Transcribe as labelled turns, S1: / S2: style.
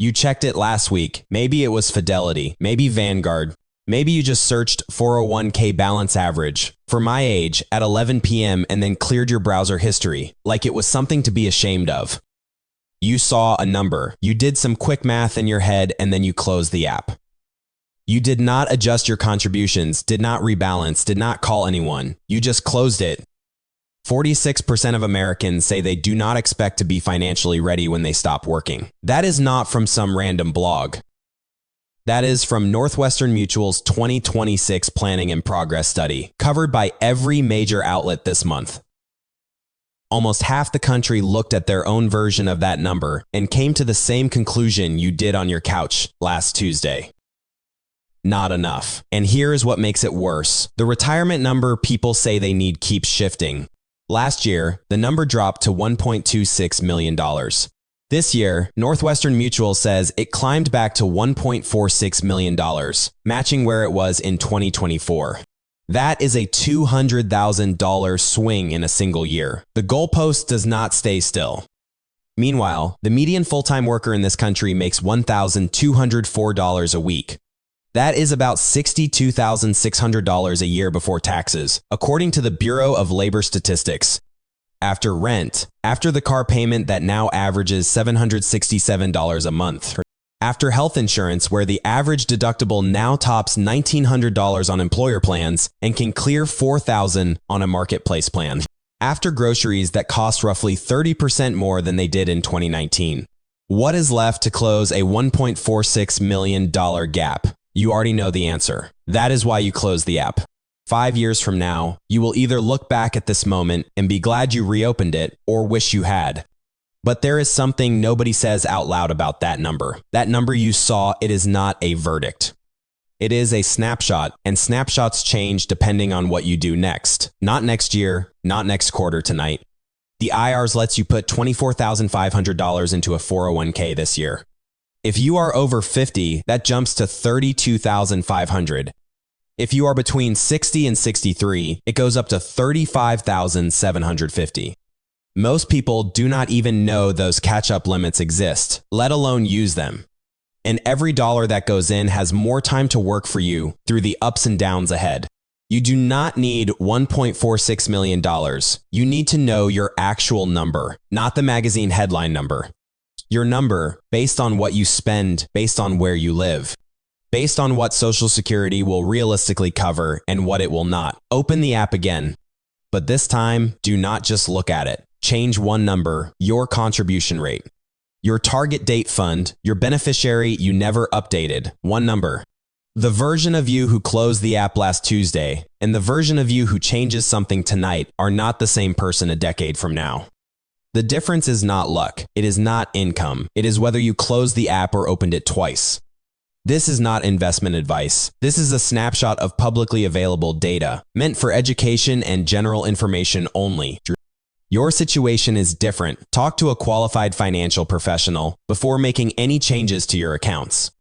S1: You checked it last week. Maybe it was Fidelity, maybe Vanguard. Maybe you just searched 401k balance average for my age at 11 p.m. and then cleared your browser history like it was something to be ashamed of. You saw a number. You did some quick math in your head and then you closed the app. You did not adjust your contributions, did not rebalance, did not call anyone. You just closed it. 46% of Americans say they do not expect to be financially ready when they stop working. That is not from some random blog. That is from Northwestern Mutual's 2026 Planning in Progress study, covered by every major outlet this month. Almost half the country looked at their own version of that number and came to the same conclusion you did on your couch last Tuesday. Not enough. And here is what makes it worse. The retirement number people say they need keeps shifting. Last year, the number dropped to $1.26 million. This year, Northwestern Mutual says it climbed back to $1.46 million, matching where it was in 2024. That is a $200,000 swing in a single year. The goalpost does not stay still. Meanwhile, the median full-time worker in this country makes $1,204 a week. That is about $62,600 a year before taxes, according to the Bureau of Labor Statistics. After rent, after the car payment that now averages $767 a month, after health insurance where the average deductible now tops $1,900 on employer plans and can clear $4,000 on a marketplace plan, after groceries that cost roughly 30% more than they did in 2019. What is left to close a $1.46 million gap? You already know the answer. That is why you closed the app. 5 years from now, you will either look back at this moment and be glad you reopened it or wish you had. But there is something nobody says out loud about that number. That number you saw, it is not a verdict. It is a snapshot, and snapshots change depending on what you do next. Not next year, not next quarter tonight. The IRS lets you put $24,500 into a 401k this year. If you are over 50, that jumps to $32,500. If you are between 60 and 63, it goes up to $35,750. Most people do not even know those catch-up limits exist, let alone use them. And every dollar that goes in has more time to work for you through the ups and downs ahead. You do not need $1.46 million. You need to know your actual number, not the magazine headline number. Your number based on what you spend, based on where you live. Based on what Social Security will realistically cover and what it will not. Open the app again. But this time, do not just look at it. Change one number, your contribution rate. Your target date fund, your beneficiary you never updated, one number. The version of you who closed the app last Tuesday and the version of you who changes something tonight are not the same person a decade from now. The difference is not luck. It is not income. It is whether you closed the app or opened it twice. This is not investment advice. This is a snapshot of publicly available data, meant for education and general information only. Your situation is different. Talk to a qualified financial professional before making any changes to your accounts.